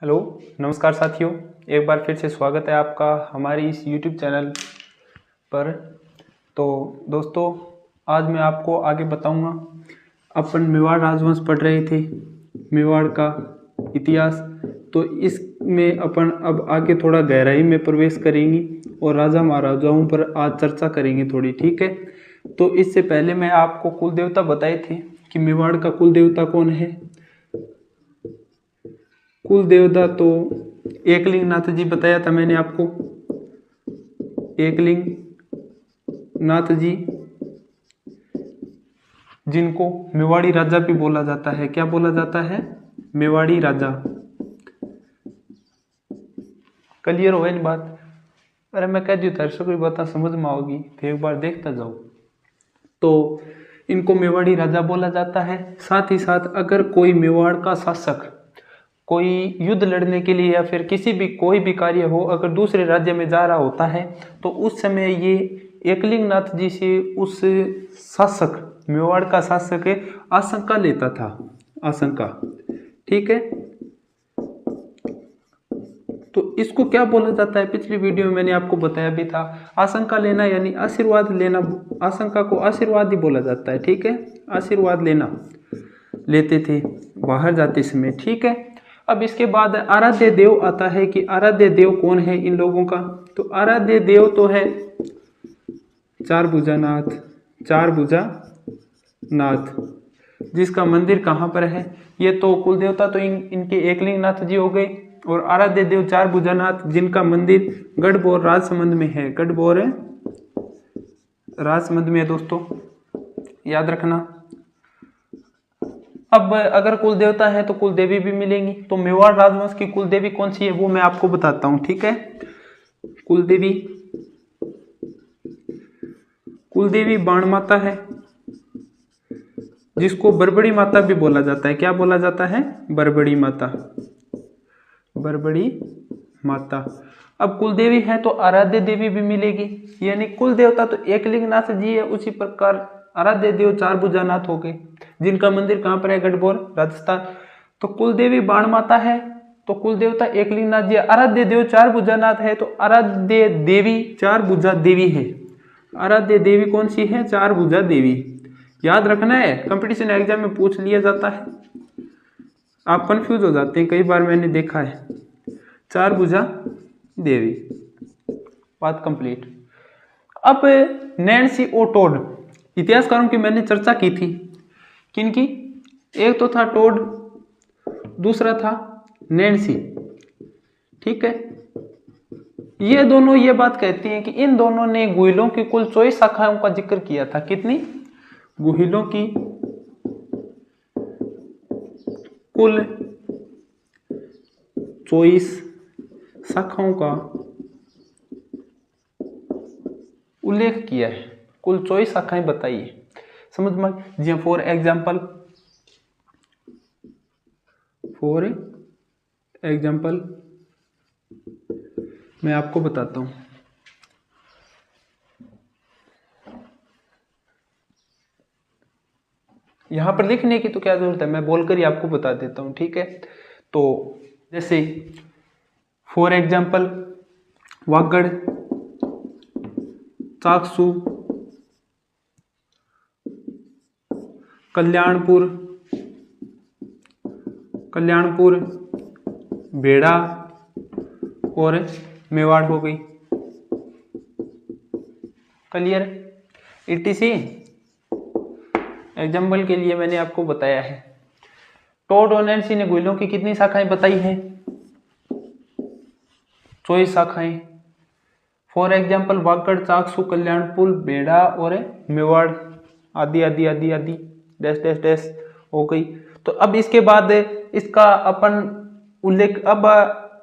Hello, नमस्कार साथियों। एक बार फिर से स्वागत है आपका हमारी इस YouTube चैनल पर। तो दोस्तों, आज मैं आपको आगे बताऊंगा। अपन मेवाड़ राजवंश पढ़ रहे थे, मेवाड़ का इतिहास। तो इसमें अपन अब आगे थोड़ा गहराई में प्रवेश करेंगे और राजा महाराजाओं पर आज चर्चा करेंगे थोड़ी, ठीक है। तो इससे पहले मैं आपको कुल देवता बताए थे कि मेवाड़ का कुल देवता कौन है। कुल देवता तो एकलिंग नाथ जी बताया था मैंने आपको। एकलिंग नाथ जी, जिनको मेवाड़ी राजा भी बोला जाता है। क्या बोला जाता है? मेवाड़ी राजा। क्लियर हो इन बात? अरे मैं कह दी दर्शकों कोई बात समझ में आओगी तो एक बार देखता जाओ। तो इनको मेवाड़ी राजा बोला जाता है। साथ ही साथ अगर कोई मेवाड़ का शासक कोई युद्ध लड़ने के लिए या फिर किसी भी कोई भी कार्य हो, अगर दूसरे राज्य में जा रहा होता है तो उस समय ये एकलिंग नाथ जी से उस शासक, मेवाड़ का शासक है, आशंका लेता था। आशंका, ठीक है। तो इसको क्या बोला जाता है? पिछली वीडियो में मैंने आपको बताया भी था। आशंका लेना यानी आशीर्वाद लेना। आशंका को आशीर्वाद ही बोला जाता है, ठीक है। आशीर्वाद लेना लेते थे बाहर जाते समय, ठीक है। अब इसके बाद आराध्य देव आता है कि आराध्य देव कौन है इन लोगों का। तो आराध्य देव तो है चार भुजा नाथ। चार भुजा नाथ, जिसका मंदिर कहाँ पर है? ये तो कुल देवता तो इनके एकलिंग नाथ जी हो गए, और आराध्य देव चार भुजा नाथ, जिनका मंदिर गढ़बोर राजसमंद में है। गढ़बोर राजसमंद में है दोस्तों, याद रखना। अब अगर कुल देवता है तो कुल देवी भी मिलेंगी। तो मेवाड़ राजवंश की कुल देवी कौन सी है वो मैं आपको बताता हूं, ठीक है। कुल देवी बाण माता है, जिसको बरबड़ी माता भी बोला जाता है। क्या बोला जाता है? बरबड़ी माता। बरबड़ी माता। अब कुल देवी है तो आराध्य देवी भी मिलेगी, यानी कुल देवता तो एकलिंग नाथ जी है, उसी प्रकार आराध्य देव चार भुजा नाथ हो गए, जिनका मंदिर कहाँ पर है? गढ़बोर राजस्थान। तो कुल देवी बाण माता है, तो कुल देवता एकलिंग नाथ जी। आराध्य देव चार भुजा नाथ है, तो आराध्य देवी चार भुजा देवी है। आराध्य देवी कौन सी है? चार भुजा देवी। याद रखना है, कंपटीशन एग्जाम में पूछ लिया जाता है। आप कंफ्यूज हो जाते हैं कई बार, मैंने देखा है। चार भुजा देवी, बात कंप्लीट। अब नैन्सी और टोड, इतिहासकारों की मैंने चर्चा की थी। किनकी? एक तो था टोड, दूसरा था नैन्सी, ठीक है। ये दोनों ये बात कहती हैं कि इन दोनों ने गुहिलों की कुल 24 शाखाओं का जिक्र किया था। कितनी? गुहिलों की कुल 24 शाखाओं का उल्लेख किया है। कुल 24 शाखाएं बताइए, समझ में? जी, फॉर एग्जाम्पल मैं आपको बताता हूं। यहां पर लिखने की तो क्या जरूरत है, मैं बोलकर ही आपको बता देता हूं, ठीक है। तो जैसे फॉर एग्जाम्पल वागड़, चाकसू, कल्याणपुर, बेड़ा और मेवाड़ हो गई। क्लियर? ETC एग्जाम्पल के लिए मैंने आपको बताया है। टोड और नैन्सी ने गुहिलों की कितनी शाखाएं बताई हैं? 24 शाखाएं। फॉर एग्जाम्पल वागड़, चाकसू, कल्याणपुर, बेड़ा और मेवाड़, आदि आदि आदि आदि डैश डैश डैश हो गई। तो अब इसके बाद इसका अपन उल्लेख, अब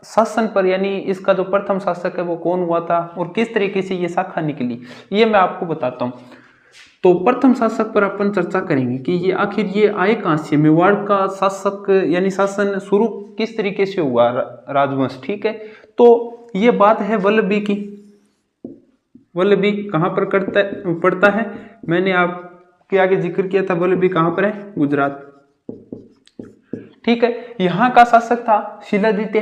शासन पर, यानी इसका जो प्रथम शासक है वो कौन हुआ था और किस तरीके से ये शाखा निकली, ये मैं आपको बताता हूँ। तो प्रथम शासक पर अपन चर्चा करेंगे कि ये आखिर ये आए कहां से, मेवाड़ का शासक यानी शासन शुरू किस तरीके से हुआ राजवंश, ठीक है। तो ये बात है वल्लभी की। वल्लभी कहां पर पड़ता है? मैंने आपके आगे जिक्र किया था, वल्लभी कहां पर है? गुजरात, ठीक है, यहाँ का शासक था शिलादित्य।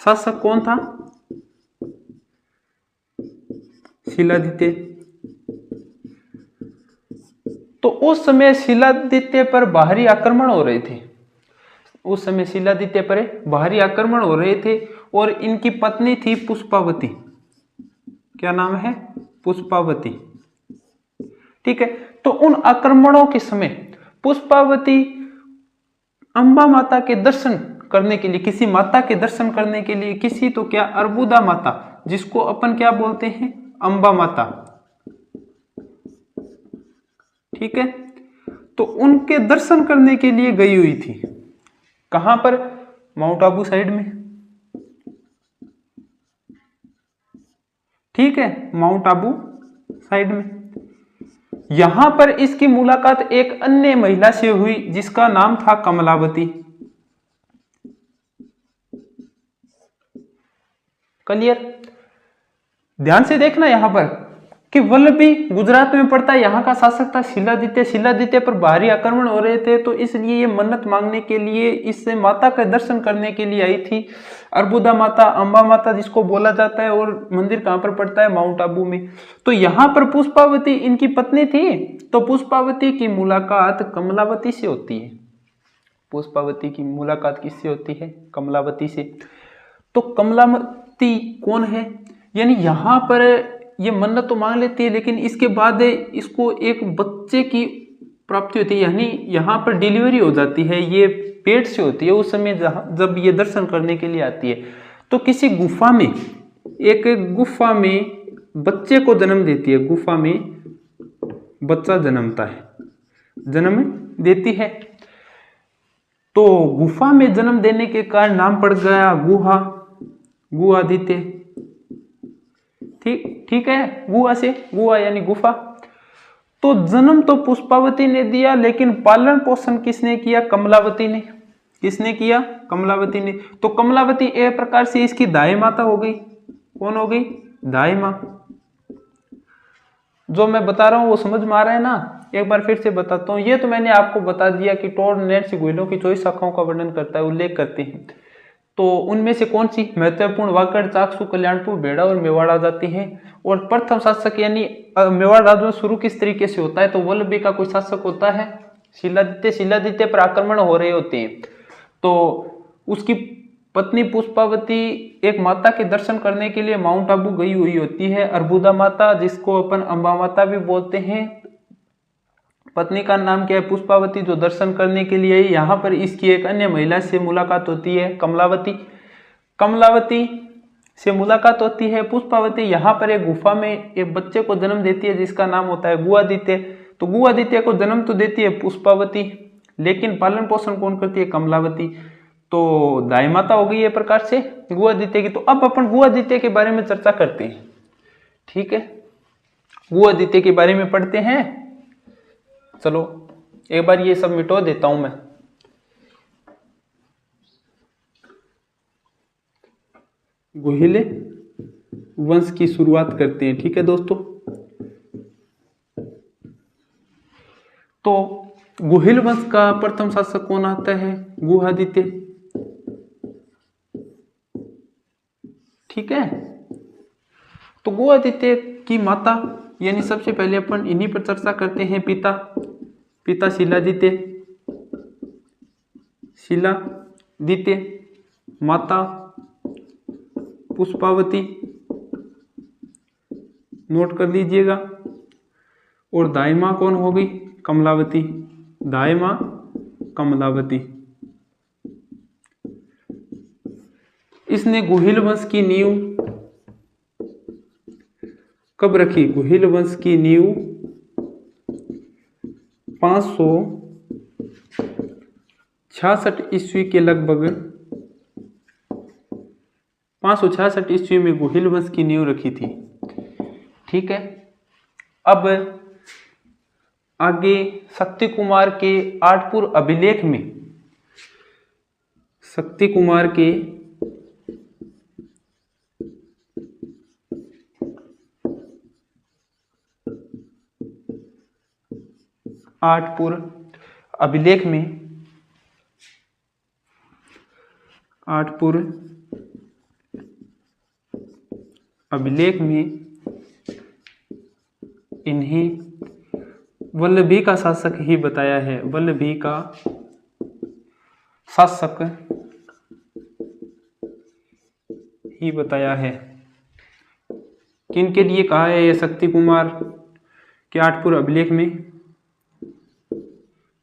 शासक कौन था? शिलादित्य। तो उस समय शिलादित्य पर बाहरी आक्रमण हो रहे थे। उस समय शिलादित्य पर बाहरी आक्रमण हो रहे थे और इनकी पत्नी थी पुष्पावती। क्या नाम है? पुष्पावती। ठीक है, तो उन आक्रमणों के समय पुष्पावती अंबा माता के दर्शन करने के लिए, किसी माता के दर्शन करने के लिए, किसी तो क्या अर्बुदा माता, जिसको अपन क्या बोलते हैं? अंबा माता। ठीक है, तो उनके दर्शन करने के लिए गई हुई थी। कहां पर? माउंट आबू साइड में। ठीक है, माउंट आबू साइड में। यहां पर इसकी मुलाकात एक अन्य महिला से हुई जिसका नाम था कमलावती। क्लियर? ध्यान से देखना यहां पर कि वल्लभी गुजरात में पड़ता है, यहाँ का शासक था शिलादित्य। शिलादित्य पर बाहरी आक्रमण हो रहे थे, तो इसलिए ये मन्नत मांगने के लिए, इससे माता का दर्शन करने के लिए आई थी, अर्बुदा माता, अंबा माता जिसको बोला जाता है। और मंदिर कहाँ पर पड़ता है? माउंट आबू में। तो यहाँ पर पुष्पावती इनकी पत्नी थी, तो पुष्पावती की मुलाकात कमलावती से होती है। पुष्पावती की मुलाकात किससे होती है? कमलावती से। तो कमलावती कौन है? यानी यहाँ पर ये मन्नत तो मांग लेती है, लेकिन इसके बाद इसको एक बच्चे की प्राप्ति होती है, यानी यहाँ पर डिलीवरी हो जाती है, ये पेट से होती है उस समय जब ये दर्शन करने के लिए आती है। तो किसी गुफा में, एक गुफा में बच्चे को जन्म देती है। गुफा में बच्चा जन्मता है, जन्म देती है। तो गुफा में जन्म देने के कारण नाम पड़ गया गुहा, गुहादित्य। ठीक है, गुहा से, गुहा यानी गुफा। तो जन्म तो पुष्पावती ने दिया, लेकिन पालन पोषण किसने किया? कमलावती ने। किसने किया? कमलावती ने। तो कमलावती एक प्रकार से इसकी दाई माता हो गई। कौन हो गई? दाई मां। जो मैं बता रहा हूं वो समझ में आ रहा है ना? एक बार फिर से बताता हूं। ये तो मैंने आपको बता दिया कि टोड नैन्सी गोयलों की 24 शाखाओं का वर्णन करता है, उल्लेख करते हैं। तो उनमें से कौन सी महत्वपूर्ण? वागड़, चाकसू, कल्याणपुर, बेड़ा और मेवाड़ आ जाती हैं। और प्रथम शासक यानी मेवाड़ राज्य में शुरू किस तरीके से होता है? तो वल्लभी का कोई शासक होता है, शिलादित्य। शिलादित्य पर आक्रमण हो रहे होते हैं, तो उसकी पत्नी पुष्पावती एक माता के दर्शन करने के लिए माउंट आबू गई हुई होती है, अर्बुदा माता, जिसको अपन अंबा माता भी बोलते हैं। पत्नी का नाम क्या है? पुष्पावती, जो दर्शन करने के लिए आई। यहाँ पर इसकी एक अन्य महिला से मुलाकात होती है, कमलावती। कमलावती से मुलाकात होती है। पुष्पावती यहाँ पर एक गुफा में एक बच्चे को जन्म देती है जिसका नाम होता है गुहादित्य। तो गुहादित्य को जन्म तो देती है पुष्पावती, लेकिन पालन पोषण कौन करती है? कमलावती। तो दाई माता हो गई है प्रकार से गुहादित्य की। तो अब अपन गुहादित्य के बारे में चर्चा करते हैं। ठीक है, गुहादित्य के बारे में पढ़ते हैं। चलो एक बार ये सब मिटो देता हूं मैं। गुहिल वंश की शुरुआत करते हैं। ठीक है दोस्तों, तो गुहिल वंश का प्रथम शासक कौन आता है? गुहादित्य। ठीक है, तो गुहादित्य की माता, यानी सबसे पहले अपन इन्हीं पर चर्चा करते हैं। पिता शिलादित्य, शिलादित्य, माता पुष्पावती, नोट कर लीजिएगा। और दाई मां कौन हो गई? कमलावती। दाई मां कमलावती। इसने गुहिल वंश की नींव कब रखी? गुहिल वंश की नींव 566 ईस्वी के लगभग, 566 ईस्वी में गुहिल वंश की नींव रखी थी। ठीक है, अब आगे शक्ति कुमार के आठपुर अभिलेख में, शक्ति कुमार के आठपुर अभिलेख में आठपुर अभिलेख में इन्हें वल्लभी का शासक ही बताया है। वल्लभी का शासक ही बताया है। किनके लिए कहा है ये शक्ति कुमार के आठपुर अभिलेख में?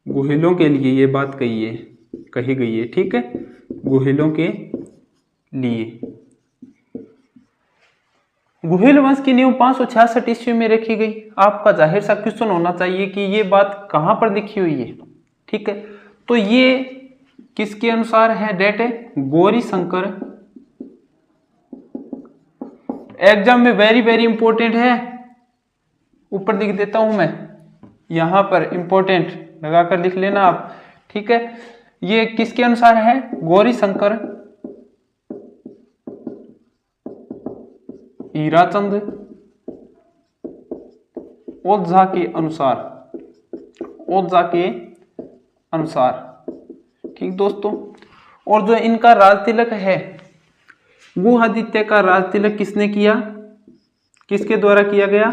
गुहिलों के लिए ये बात कही गई है। ठीक है, गुहिलों के लिए। गुहिल वंश की नींव 566 ईस्वी में रखी गई। आपका जाहिर सा क्वेश्चन होना चाहिए कि ये बात कहां पर लिखी हुई है। ठीक है, तो ये किसके अनुसार है? डेट है गौरी शंकर। एग्जाम में वेरी वेरी इंपॉर्टेंट है, ऊपर लिख देता हूं मैं, यहां पर इंपॉर्टेंट लगाकर लिख लेना आप। ठीक है, ये किसके अनुसार है? गौरी शंकर हीराचंद ओझा के अनुसार। ठीक दोस्तों, और जो इनका राज तिलक है, गुहादित्य का राज तिलक किसने किया? किसके द्वारा किया गया?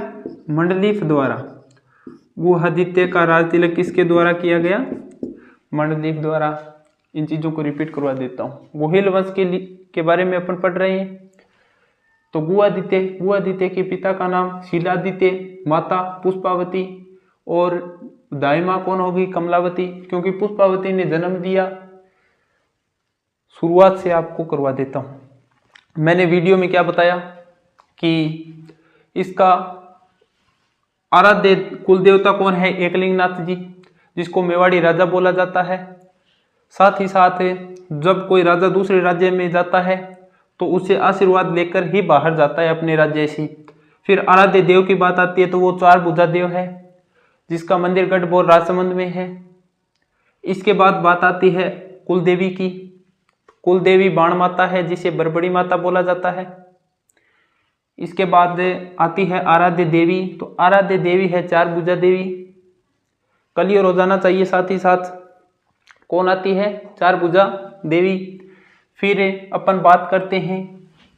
मंडलीक द्वारा। गुहादित्य का राज तिलक किसके द्वारा किया गया? मंडलीक द्वारा। इन चीजों को रिपीट करवा देता हूं। गुहिल वंश के बारे में अपन पढ़ रहे हैं। तो गुहादित्य के पिता का नाम शीलादित्य, माता पुष्पावती, और दाई कौन होगी? कमलावती, क्योंकि पुष्पावती ने जन्म दिया। शुरुआत से आपको करवा देता हूं। मैंने वीडियो में क्या बताया कि इसका आराध्य कुल देवता कौन है? एकलिंगनाथ जी, जिसको मेवाड़ी राजा बोला जाता है। साथ ही साथ जब कोई राजा दूसरे राज्य में जाता है तो उसे आशीर्वाद लेकर ही बाहर जाता है अपने राज्य से। फिर आराध्य देव की बात आती है तो वो 4 भुजा देव है, जिसका मंदिर गढ़बोर राजसमंद में है। इसके बाद बात आती है कुलदेवी की। कुलदेवी बाण माता है, जिसे बरबड़ी माता बोला जाता है। इसके बाद आती है आराध्य देवी। तो आराध्य देवी है 4 भुजा देवी। कलियर हो जाना चाहिए। साथ ही साथ कौन आती है? 4 भुजा देवी। फिर अपन बात करते हैं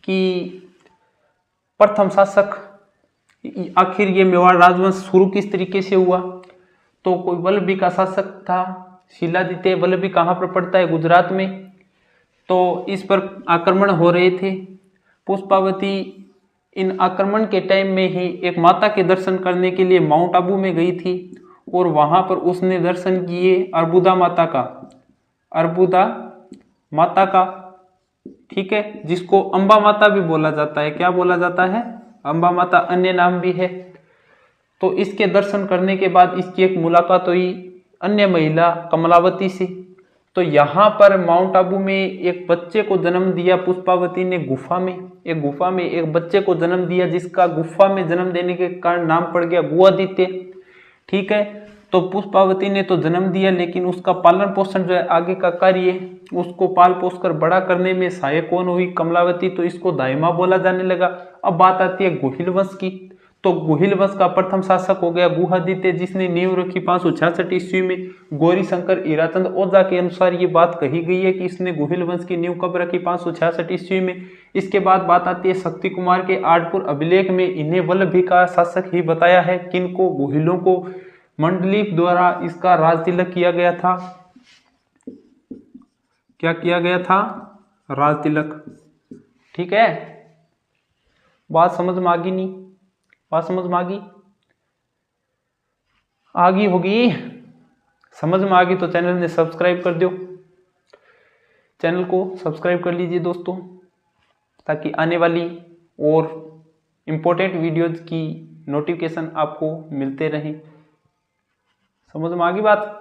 कि प्रथम शासक, आखिर ये मेवाड़ राजवंश शुरू किस तरीके से हुआ? तो कोई वल्लभी का शासक था, शीलादित्य। वल्लभी कहाँ पर पड़ता है? गुजरात में। तो इस पर आक्रमण हो रहे थे। पुष्पावती इन आक्रमण के टाइम में ही एक माता के दर्शन करने के लिए माउंट आबू में गई थी, और वहां पर उसने दर्शन किए अर्बुदा माता का। ठीक है, जिसको अंबा माता भी बोला जाता है। क्या बोला जाता है? अंबा माता, अन्य नाम भी है। तो इसके दर्शन करने के बाद इसकी एक मुलाकात हुई अन्य महिला कमलावती से। तो यहाँ पर माउंट आबू में एक बच्चे को जन्म दिया पुष्पावती ने। गुफा में एक बच्चे को जन्म दिया, जिसका गुफा में जन्म देने के कारण नाम पड़ गया गुहादित्य। ठीक है, तो पुष्पावती ने तो जन्म दिया, लेकिन उसका पालन पोषण जो है, आगे का कार्य, उसको पाल पोष कर बड़ा करने में सहायक कौन हुई? कमलावती। तो इसको दाइमा बोला जाने लगा। अब बात आती है गुहिल वंश की। तो गुहिल वंश का प्रथम शासक हो गया गुहादित्य, जिसने नींव रखी 566 ईस्वी में। गौरी शंकर हीराचंद ओझा के अनुसार ये बात कही गई है कि इसने गुहिल वंश की नींव कब रखी? 566 ईस्वी में। इसके बाद बात आती है शक्ति कुमार के आठपुर अभिलेख में इन्हें वल्लभी का शासक ही बताया है। किनको? गुहिलों को। मंडलीक द्वारा इसका राज तिलक किया गया था। क्या किया गया था? राज तिलक। ठीक है, बात समझ में आ गई? नहीं बात समझ में आ गई? आ गई होगी। समझ में आ गई तो चैनल ने सब्सक्राइब कर दो। चैनल को सब्सक्राइब कर लीजिए दोस्तों, ताकि आने वाली और इम्पोर्टेंट वीडियोज की नोटिफिकेशन आपको मिलते रहें। समझ में आ गई बात?